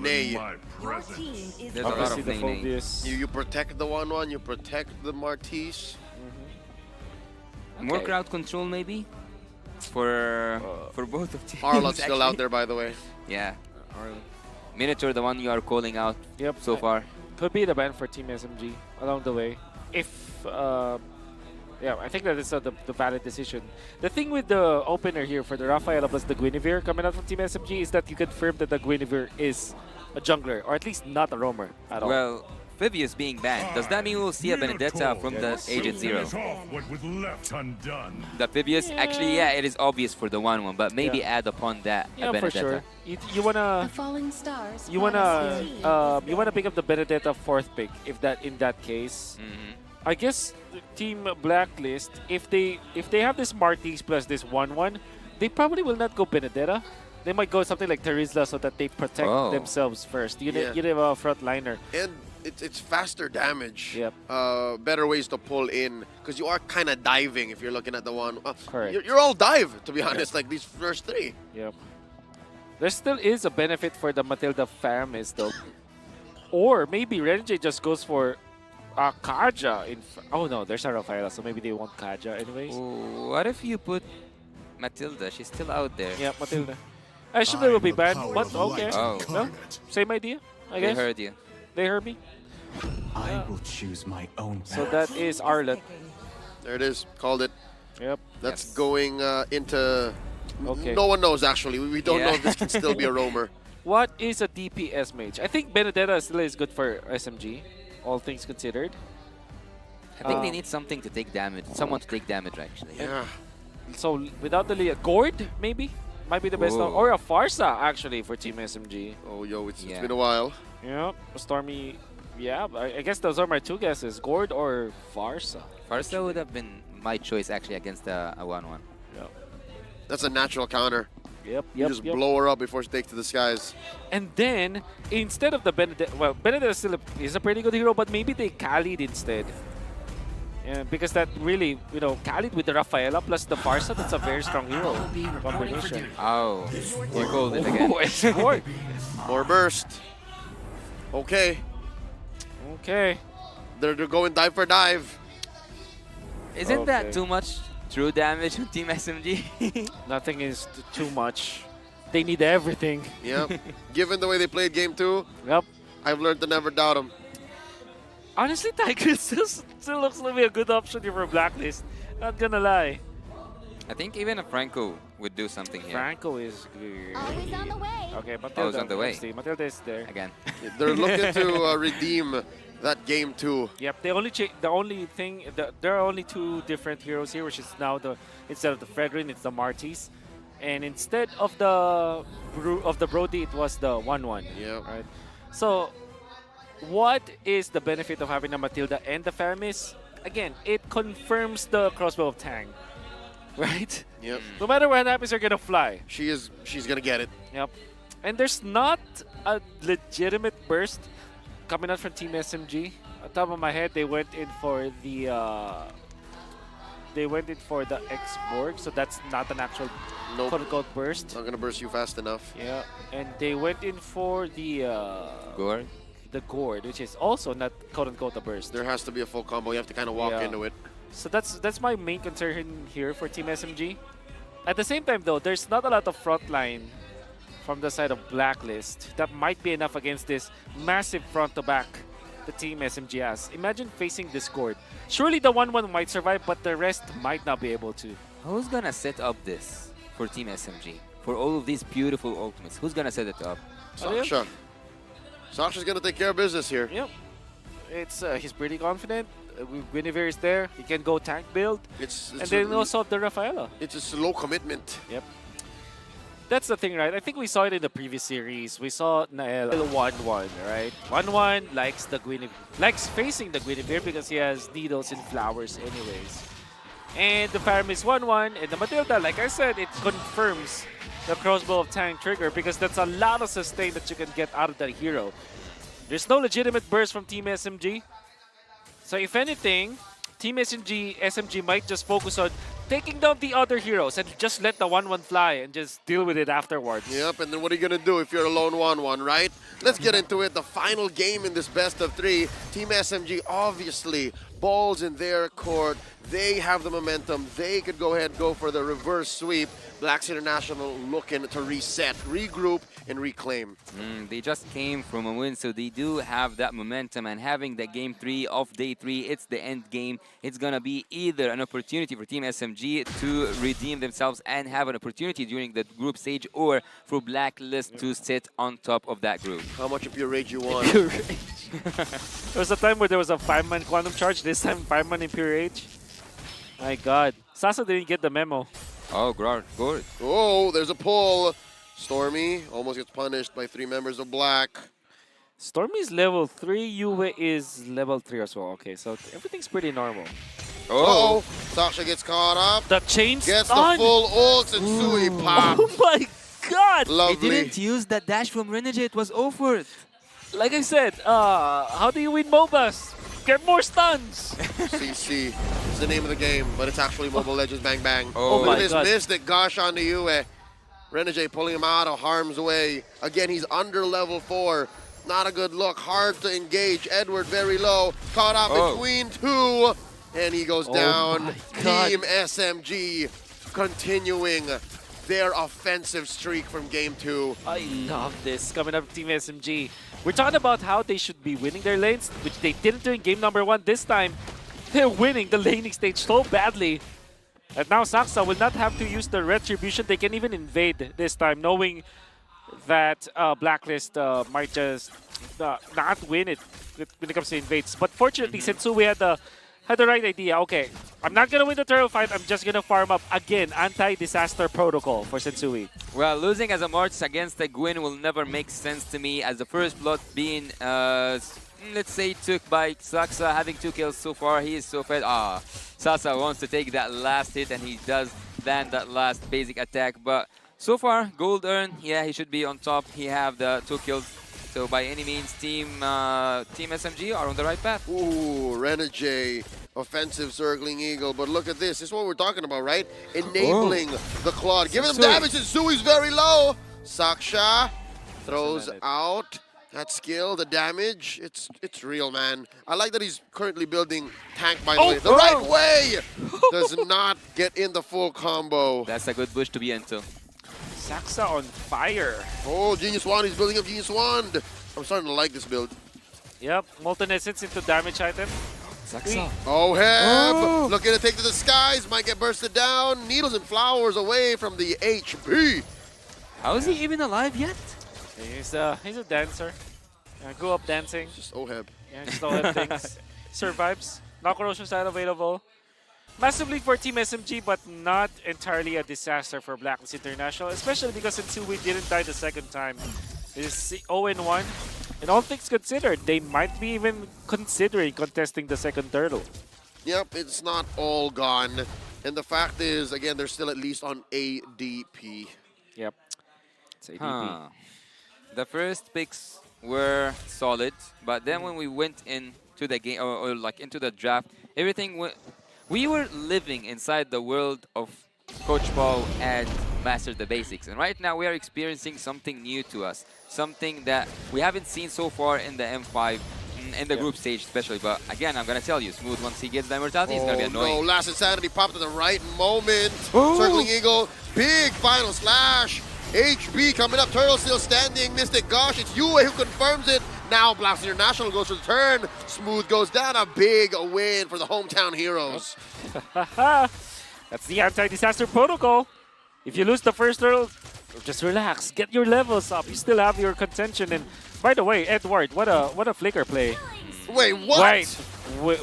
nay. Your team is There's a lot Obviously of the nay-nay. phobias. You protect the 1-1, you protect the Martis. More Okay. crowd control maybe for both of teams. Arlot's still out actually. there, by the way. Yeah. Minotaur, the one you are calling out Yep. so far. Could be the ban for Team SMG along the way. If, yeah, I think that is the valid decision. The thing with the opener here for the Rafaela plus the Guinevere coming out from Team SMG is that you confirm that the Guinevere is a jungler, or at least not a roamer at all. Well, Phoebus being banned, does that mean we'll see a Benedetta from the Agent Zero? What was left undone. The Phoebus, actually, yeah, it is obvious for the 1-1, but maybe add upon that a Yeah, for Benedetta. sure. You wanna the falling stars. you wanna pick up the Benedetta 4th pick if that in that case. I guess Team Blacklist, if they have this Martis plus this 1-1, they probably will not go Benedetta. They might go something like Terizla so that they protect themselves first. You Yeah. need a front liner. And it's faster damage. Yep. Better ways to pull in, because you are kind of diving if you're looking at the one. Correct. You're all dive, to be honest, like these first 3. Yep. There still is a benefit for the Matilda Famis though. Or maybe Renjay just goes for Kaja. Oh no, there's a Rafaela, so maybe they want Kaja anyways. Ooh, what if you put Matilda? She's still out there. Yeah, Matilda. I assume they will be banned, power but of okay. light Oh. No? Same idea, I They guess. heard you. They heard me. I will choose my own path. So that is Arlet. There it is. Called it. Yep. That's Yes. going into... Okay. No one knows, actually. We don't know Yeah. if this can still be a roamer. What is a DPS mage? I think Benedetta still is good for SMG, all things considered. I think they need something to take damage. Someone to take damage, actually. Yeah. So without the Leah, Gord maybe might be the best one, Ooh. or a Farsa actually for Team SMG. Oh, yo, it's Yeah. been a while. Yep, Stormy. Yeah, I guess those are my 2 guesses: Gord or Farsa. Farsa would have been my choice, actually, against a 1-1. Yep. That's a natural counter. Yep. You just blow her up before she takes to the skies. And then instead of the Benedetta, well, Benedetta still is a pretty good hero, but maybe they Khalid instead. Yeah, because that really, Khalid with the Rafaela plus the Farsa, that's a very strong hero combination. Oh, you called it again. Ooh, it's Gord. More burst. Okay. Okay. They're going dive for dive. Isn't Okay. that too much true damage on Team SMG? Nothing is too much. They need everything. Yep. Given the way they played game 2, Yep. I've learned to never doubt them. Honestly, Tiger still looks like a good option here for Blacklist. Not gonna lie. I think even a Franco would do something here. Franco is good. Always on the way. Okay, Matilda. on the way. let's see. Matilda is there. Again. They're looking to redeem that game 2. Yep. The only thing, there are only 2 different heroes here, which is now instead of the Fredrin, it's the Martis, and instead of the Brody, it was the 1-1. Yep. Right. So, what is the benefit of having a Matilda and the Famis? Again, it confirms the crossbow of Tang, right? Yep. No matter what happens, you're gonna fly. She's gonna get it. Yep. And there's not a legitimate burst coming out from Team SMG. On top of my head, they went in for the X-Borg, so that's not an actual Nope. quote-unquote burst. Not gonna burst you fast enough. Yeah, and they went in for the Gore. Gourd, which is also not quote-unquote a burst. There has to be a full combo. You have to kind of walk Yeah. into it. So that's my main concern here for Team SMG. At the same time, though, there's not a lot of frontline from the side of Blacklist that might be enough against this massive front-to-back the Team SMG has. Imagine facing Discord. Surely the 1-1 might survive, but the rest might not be able to. Who's gonna set up this for Team SMG? For all of these beautiful ultimates, who's gonna set it up? Sasha. Sasha's gonna take care of business here. Yep. He's pretty confident. Guinevere is there. He can go tank build. It's And then also the Rafaela. it's a slow commitment. Yep. That's the thing, right? I think we saw it in the previous series. We saw Nael 1-1, right? 1-1 likes facing the Guinevere because he has needles and flowers anyways. And the Farum is 1-1, and the Matilda, like I said, it confirms the crossbow of Tang trigger because that's a lot of sustain that you can get out of that hero. There's no legitimate burst from Team SMG. So if anything, Team SMG might just focus on taking down the other heroes and just let the 1-1 fly and just deal with it afterwards. Yep, and then what are you going to do if you're a lone 1-1, right? Let's get into it. The final game in this best of 3. Team SMG, obviously, balls in their court. They have the momentum. They could go ahead and go for the reverse sweep. Blacks International looking to reset, regroup, and reclaim. They just came from a win, so they do have that momentum. And having the game 3 of day 3, it's the end game. It's going to be either an opportunity for Team SMG to redeem themselves and have an opportunity during the group stage, or for Blacklist to sit on top of that group. How much of your rage you want? Pure Rage. There was a time where there was a 5-man Quantum Charge, this time 5-man in Pure Rage. My god. Sasa didn't get the memo. Oh, good. Oh, there's a pull. Stormy almost gets punished by 3 members of Black. Stormy's level 3, Yue is level 3 as well. Okay, so everything's pretty normal. Oh, Sasha gets caught up. The chain Gets stun! the full ult and Sui pop. Oh my god! He Lovely. didn't use that dash from Renegade. It was offered. Like I said, how do you win MOBAs? Get more stuns! CC is the name of the game, but it's actually Mobile Legends Bang Bang. Oh Look my at this God. Mystic gosh on the Yue. Renegade pulling him out of harm's way. Again, he's under level 4. Not a good look. Hard to engage. Edward very low. Caught up between 2. And he goes down. my God. Team SMG continuing their offensive streak from game 2. I love this coming up from Team SMG. We're talking about how they should be winning their lanes, which they didn't do in game number 1. This time, they're winning the laning stage so badly. And now Saksa will not have to use the retribution. They can even invade this time, knowing that Blacklist might just not win it when it comes to invades. But fortunately, Sensui had the right idea. Okay, I'm not going to win the turtle fight. I'm just going to farm up. Again, anti-disaster protocol for Sensui. Well, losing as a March against a Gwyn will never make sense to me, as the first blood being, let's say, took by Saksa, having 2 kills so far. He is so fed. Sasa wants to take that last hit, and he does land that last basic attack. But so far, gold earned. Yeah, he should be on top. He have the 2 kills. So by any means, Team SMG are on the right path. Ooh, Renegade, offensive circling eagle. But look at this. This is what we're talking about, right? Enabling the Claude. Giving them damage, and Sui's very low. Saksha throws out that skill, the damage. It's real, man. I like that he's currently building tank, by the way. The right way! Does not get in the full combo. That's a good bush to be into. Saksa on fire. Oh, Genius Wand. He's building up Genius Wand. I'm starting to like this build. Yep, Molten Essence into damage item. Saksa. Oh, Heb! Looking to take to the skies. Might get bursted down. Needles and flowers away from the HP. How is he even alive yet? He's a dancer. Grew up dancing. Just Oheb. Yeah, just all that things. Survives. No corrosion side available. Massively for Team SMG, but not entirely a disaster for Blacklist International, especially because Sensui didn't die the second time. It's 0-1. And all things considered, they might be even considering contesting the second turtle. Yep, it's not all gone. And the fact is, again, they're still at least on ADP. Yep. It's ADP. Huh. The first picks were solid, but then when we went into the game, or like into the draft, everything went. We were living inside the world of Coach Paul and Master the Basics, and right now we are experiencing something new to us, something that we haven't seen so far in the M5, in the group stage especially. But again, I'm gonna tell you, Smooth, once he gets the immortality, it's gonna be annoying. No, last insanity popped at the right moment. Circling Eagle, big final slash. HB coming up, Turtle still standing. Mystic gosh, it's Yue who confirms it. Now Blacks International goes for the turn. Smooth goes down, a big win for the hometown heroes. That's the anti-disaster protocol. If you lose the first turtle, just relax, get your levels up. You still have your contention. And by the way, Edward, what a flicker play. Wait, what? Wait,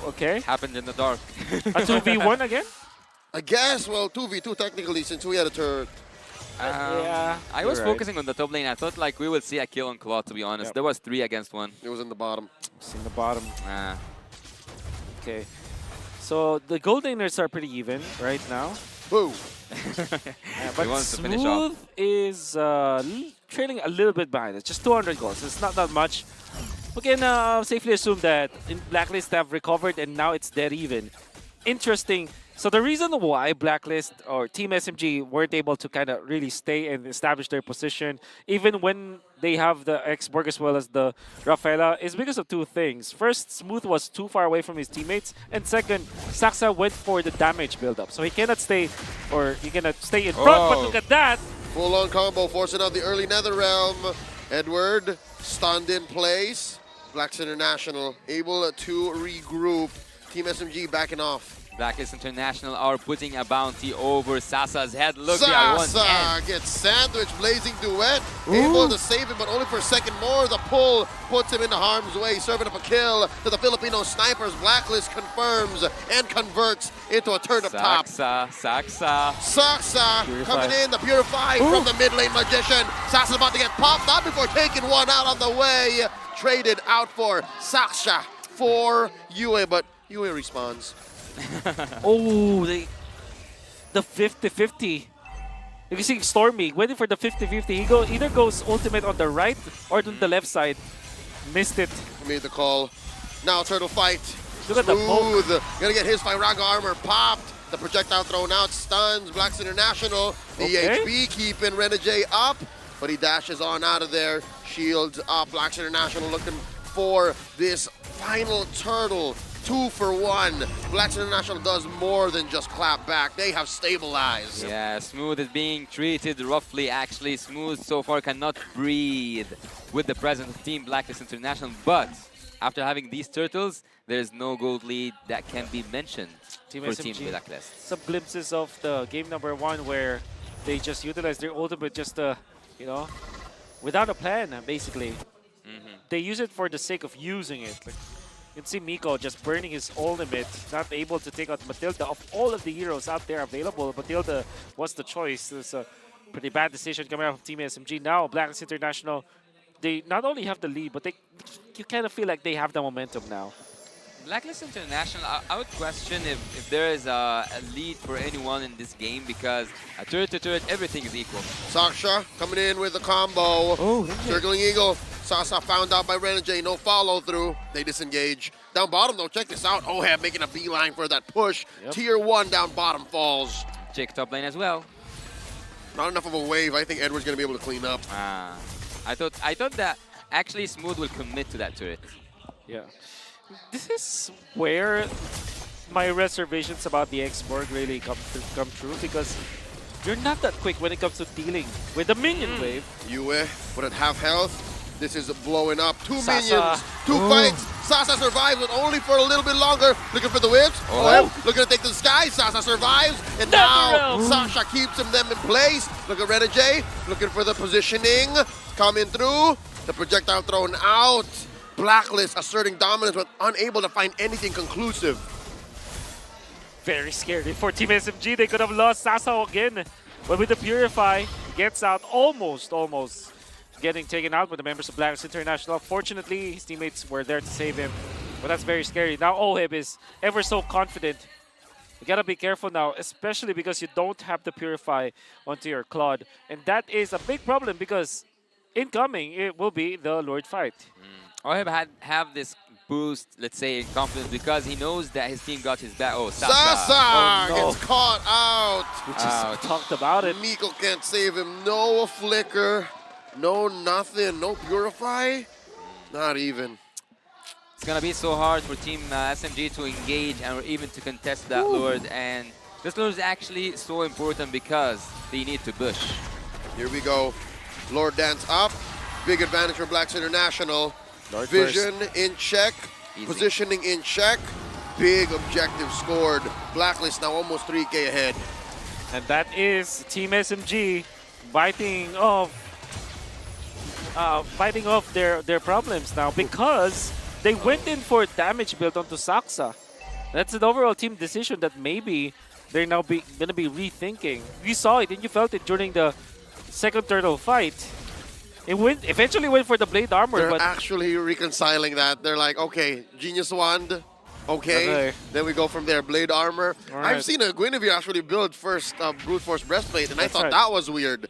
okay. Happened in the dark. A 2v1 again? I guess, well, 2v2 technically, since we had a turret. Yeah, I was you're right. focusing on the top lane. I thought like we would see a kill on Claw, to be honest. Yep. There was 3 against 1. It was in the bottom. It's in the bottom. Ah. Okay. So the gold laners are pretty even right now. Boo. But wants to finish off. Smooth is trailing a little bit behind. It's just 200 goals. It's not that much. We can safely assume that in Blacklist they have recovered and now it's dead even. Interesting. So the reason why Blacklist or Team SMG weren't able to kind of really stay and establish their position, even when they have the X-Borg as well as the Rafaela, is because of two things. First, Smooth was too far away from his teammates, and second, Saxa went for the damage build-up. So he cannot stay, or he cannot stay in front, but look at that! Full-on combo, forcing out the early Nether Realm. Edward stunned in place. Blacks International able to regroup. Team SMG backing off. Blacklist International are putting a bounty over Sasa's head. Look, they are one Sasa gets sandwiched, blazing duet. Able to save him, but only for a second more. The pull puts him into harm's way, serving up a kill to the Filipino snipers. Blacklist confirms and converts into a turn up top. Saxa. Saksa coming in, the Purify from the mid lane Magician. Sasa's about to get popped, not before taking one out on the way. Traded out for Saksha for Yue, but Yue responds. Oh, the 50-50. You can see Stormy waiting for the 50-50. He either goes ultimate on the right or on the left side. Missed it. He made the call. Now turtle fight. Look at the poke. Smooth. Gonna get his Firaga armor popped. The projectile thrown out stuns Blacks International. The HB keeping Renegade up, but he dashes on out of there. Shields up. Blacks International looking for this final turtle. 2 for 1. Blacks International does more than just clap back. They have stabilized. Yeah, Smooth is being treated roughly. Actually, Smooth so far cannot breathe with the presence of Team Blacklist International. But after having these turtles, there's no gold lead that can be mentioned for SMG. Team Blacklist. Some glimpses of the game number 1 where they just utilize their ultimate just you know, without a plan, basically. They use it for the sake of using it. Like, you can see Miko just burning his ultimate, not able to take out Matilda. Of all of the heroes out there available, Matilda was the choice. It's a pretty bad decision coming out of Team SMG. Now, Blacklist International, they not only have the lead, but you kind of feel like they have the momentum now. Blacklist International, I would question if there is a lead for anyone in this game, because a turret to turret, everything is equal. Saksha coming in with the combo. Circling Eagle. Sasa found out by Renegade. No follow through. They disengage. Down bottom though, check this out. Ohab making a beeline for that push. Tier 1 down bottom falls. Jake top lane as well. Not enough of a wave. I think Edward's gonna be able to clean up. I thought that actually Smooth will commit to that turret. Yeah. This is where my reservations about the X-Borg really come true, because you're not that quick when it comes to dealing with the minion wave. Yue with at half health. This is blowing up. 2 Sasa. minions, 2 fights. Sasa survives, but only for a little bit longer. Looking for the whips. Looking to take to the sky. Sasa survives. And now Sasha keeps them in place. Look at Renegade. Looking for the positioning. Coming through. The projectile thrown out. Blacklist asserting dominance, but unable to find anything conclusive. Very scary for Team SMG. They could have lost Sasa again. But with the Purify, gets out almost getting taken out by the members of Blacklist International. Fortunately, his teammates were there to save him. But that's very scary. Now Oheb is ever so confident. You gotta be careful now, especially because you don't have the Purify onto your Claude. And that is a big problem, because incoming, it will be the Lord fight. Oheb have this boost, let's say, in confidence, because he knows that his team got his back. Oh, Sasa no. gets caught out. We just talked about it. Miko can't save him. No flicker. No nothing. No Purify. Not even. It's gonna be so hard for Team SMG to engage and even to contest that Lord. And this Lord is actually so important because they need to push. Here we go. Lord dance up. Big advantage for Blacks International. Lord Vision in check. Easy. Positioning in check. Big objective scored. Blacklist now almost 3K ahead. And that is Team SMG biting off their problems now, because they went in for damage build onto Saxa. That's an overall team decision that maybe they're now gonna be rethinking. You saw it and you felt it during the second turtle fight. It eventually went for the blade armor, They're but actually reconciling that. They're like, okay, Genius Wand, okay. Then we go from there, blade armor. Right. I've seen a Guinevere actually build first brute force breastplate, and I thought right. that was weird.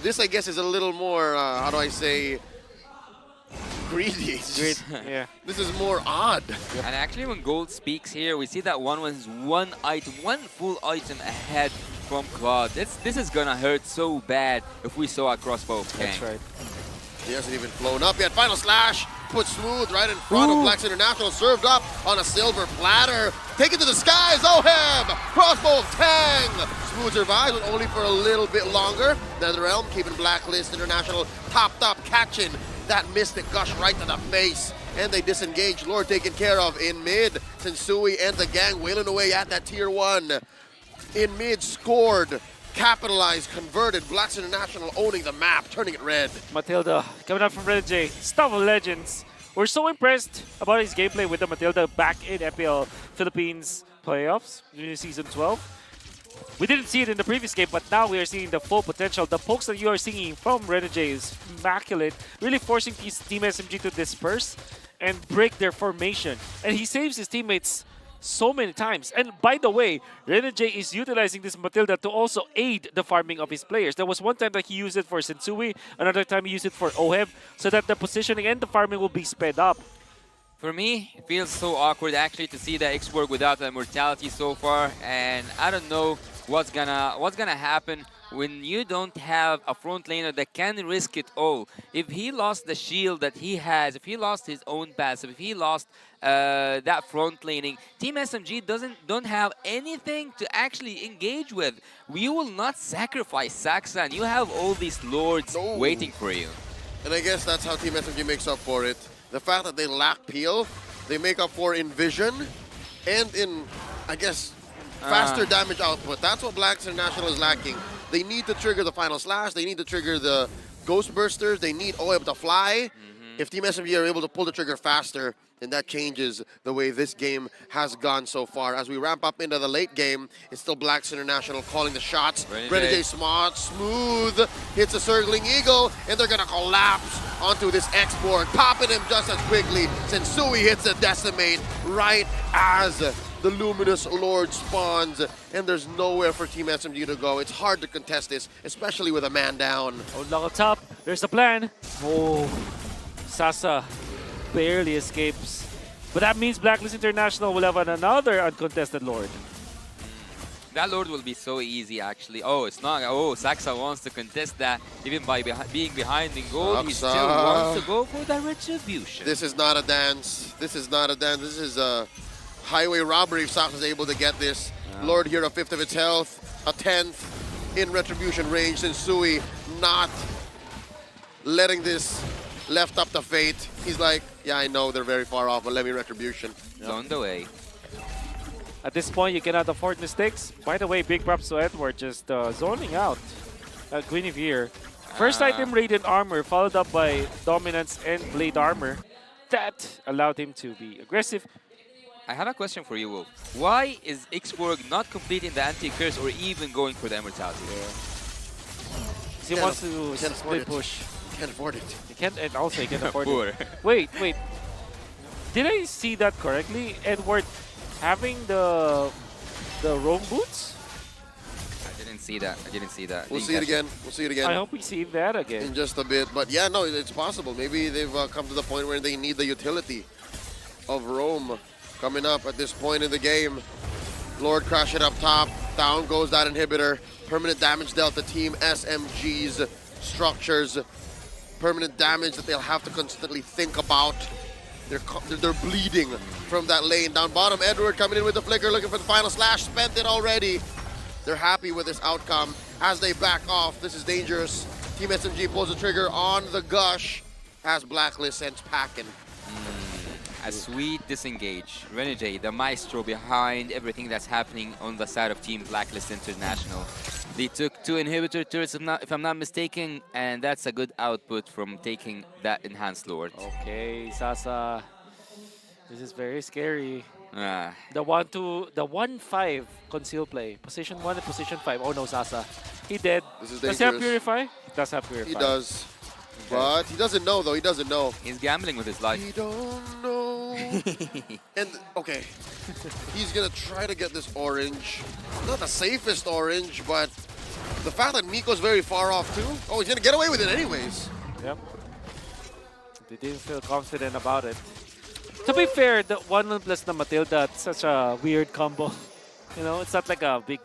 This, I guess, is a little more, how do I say, greedy. It's Great. just- Yeah. This is more odd. And actually, when Gold speaks here, we see that is one item, one full item ahead from Claude. This is gonna hurt so bad if we saw a crossbow of Kang. That's right. He hasn't even flown up yet. Final slash, put smooth right in front of Blacks International, served up on a silver platter. Take it to the skies, Oheb! Crossbow of Tang! Smooth survives, but only for a little bit longer. NetherRealm keeping Blacklist International topped up, catching that Mystic Gush right to the face. And they disengage. Lord taken care of in mid. Sensui and the gang wailing away at that tier 1. In mid, scored, capitalized, converted. Blacks International owning the map, turning it red. Matilda coming up from Red J. Stuff of Legends. We're so impressed about his gameplay with the Matilda back in FPL Philippines playoffs in season 12. We didn't see it in the previous game, but now we are seeing the full potential. The pokes that you are seeing from Red J is immaculate, really forcing Team SMG to disperse and break their formation. And he saves his teammates so many times. And by the way, Renegade is utilizing this Matilda to also aid the farming of his players. There was one time that he used it for Sensui, another time he used it for Oheb, so that the positioning and the farming will be sped up. For me, it feels so awkward actually to see the X-Borg without the immortality so far, and I don't know what's gonna happen when you don't have a front laner that can risk it all. If he lost the shield that he has, if he lost his own passive, if he lost that front laning, Team SMG don't have anything to actually engage with. You will not sacrifice Saxon. You have all these lords waiting for you. And I guess that's how Team SMG makes up for it. The fact that they lack peel, they make up for in vision and in, I guess, faster damage output. That's what Blacks International is lacking. They need to trigger the final slash, they need to trigger the ghost bursters, they need OEB to fly. If Team SMG are able to pull the trigger faster, then that changes the way this game has gone so far. As we ramp up into the late game, it's still Blacks International calling the shots. Renegade smooth, hits a circling eagle, and they're gonna collapse onto this X-Borg, popping him just as quickly. Sensui hits a decimate right as the Luminous Lord spawns, and there's nowhere for Team SMG to go. It's hard to contest this, especially with a man down. Oh, lock up top. There's a plan. Oh, Sasa barely escapes. But that means Blacklist International will have another uncontested Lord. That Lord will be so easy, actually. Oh, it's not. Oh, Saxa wants to contest that. Even by being behind in gold, he still wants to go for the retribution. This is not a dance. This is not a dance. This is a highway robbery if Saxa is able to get this. Lord here, a fifth of its health, a 10th in retribution range. Sensui not letting this left up to fate. He's like, yeah, I know they're very far off, but let me retribution. It's on the way. At this point, you cannot afford mistakes. By the way, big props to Edward just zoning out Guinevere. First item, Radiant Armor, followed up by Dominance and Blade Armor. That allowed him to be aggressive. I have a question for you, Wolf. Why is X-Borg not completing the anti-curse or even going for the immortality? He wants to split push. Can't afford it. He can't, and also he can afford Poor. it. Wait. Did I see that correctly? Edward having the roam boots? I didn't see that. We'll see it again. We'll see it again. I hope we see that again. In just a bit. But yeah, no, it's possible. Maybe they've come to the point where they need the utility of Rome coming up at this point in the game. Lord crash it up top. Down goes that inhibitor. Permanent damage dealt to Team SMG's structures. Permanent damage that they'll have to constantly think about. They're bleeding from that lane. Down bottom, Edward coming in with the flicker, looking for the final slash. Spent it already. They're happy with this outcome as they back off. This is dangerous. Team SMG pulls the trigger on the Gush as Blacklist sends packing. A sweet disengage. Renegade, the maestro behind everything that's happening on the side of Team Blacklist International. They took 2 inhibitor turrets, if I'm not mistaken, and that's a good output from taking that enhanced Lord. Okay, Sasa. This is very scary. Ah. The 1-5 conceal play. Position 1 and position 5. Oh no, Sasa. He dead. This is Does he have dangerous. Purify? He does have Purify. He does. But he doesn't know, though. He doesn't know. He's gambling with his life. He don't know. And, okay. He's going to try to get this orange. Not the safest orange, but the fact that Miko's very far off, too. Oh, he's going to get away with it anyways. Yep. They didn't feel confident about it. To be fair, the 1 plus the Matilda, it's such a weird combo. You know, it's not like a big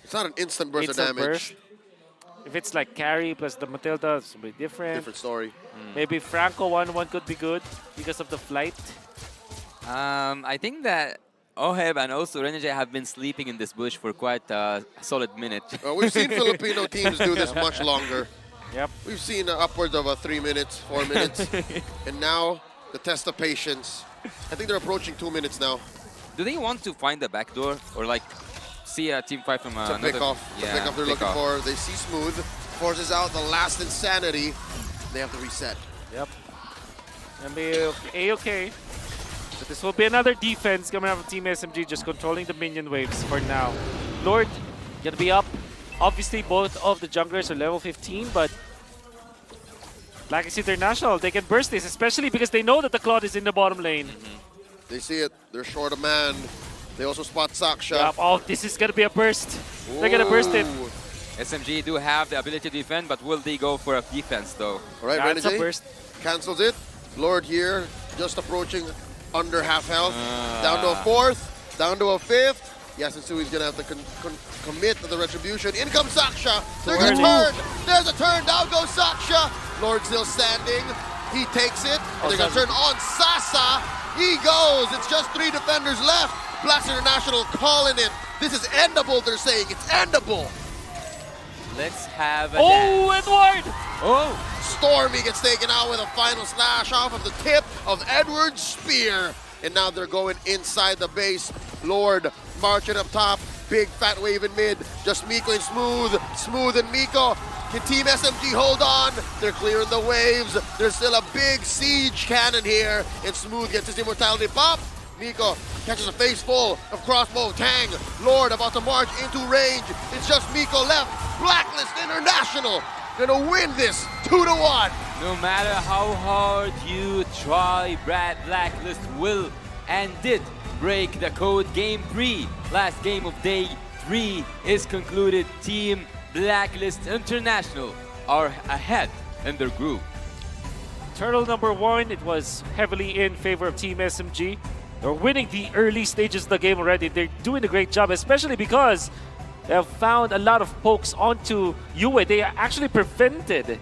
It's not an instant burst of instant damage. burst. If it's like carry plus the Matilda, it's a bit different. Different story. Maybe Franco 1-1 could be good because of the flight. I think that Oheb and also Renege have been sleeping in this bush for quite a solid minute. We've seen Filipino teams do this much longer. Yep. We've seen upwards of 3 minutes, 4 minutes. And now, the test of patience. I think they're approaching 2 minutes now. Do they want to find the back door or like see a team fight from It's a another? pick-off. The Yeah, pick-off they're pick looking off. for. They see Smooth. Forces out the last insanity. They have to reset. Yep. And be A-okay. But this will be another defense coming out of Team SMG, just controlling the minion waves for now. Lord, gonna be up. Obviously, both of the junglers are level 15, but Blacklist International, they can burst this, especially because they know that the Claude is in the bottom lane. They see it. They're short a man. They also spot Saksha. Yep. Oh, this is gonna be a burst. They're gonna burst it. Ooh. SMG do have the ability to defend, but will they go for a defense though? All right, That's a Renegade burst. cancels it. Lord here, just approaching under half health. Down to a fourth, down to a fifth. Yasusui's gonna have to commit to the retribution. In comes Saksha. There's a turn. There's a turn. Down goes Saksha. Lord still standing. He takes it. And they're gonna turn on Sasa. He goes. It's just 3 defenders left. Blacklist International calling it. This is endable, they're saying. It's endable. Let's have a Oh, Edward! Oh! Stormy gets taken out with a final slash off of the tip of Edward's spear. And now they're going inside the base. Lord marching up top. Big fat wave in mid. Just Miko and Smooth. Smooth and Miko. Can Team SMG hold on? They're clearing the waves. There's still a big siege cannon here. And Smooth gets his immortality pop. Miko catches a face full of crossbow. Tang. Lord about to march into range. It's just Miko left. Blacklist International gonna win this 2-1. No matter how hard you try, Blacklist will and did break the code. Game 3, last game of day 3 is concluded. Team Blacklist International are ahead in their group. Turtle number 1, it was heavily in favor of Team SMG. They're winning the early stages of the game already. They're doing a great job, especially because they have found a lot of pokes onto Yue. They actually prevented